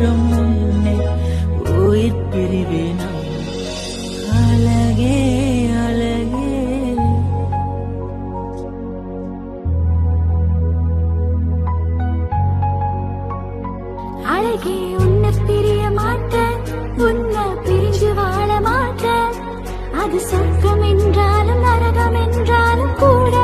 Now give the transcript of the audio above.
முன்னே உயிர் பிரிவேனா அழகே அழகே அழகே உன்னை பிரிய மாட்டேன், உன்னை பிரிஞ்சு வாழ மாட்டேன். அது சொர்க்கம் என்றாலும் நரகம் என்றாலும் கூட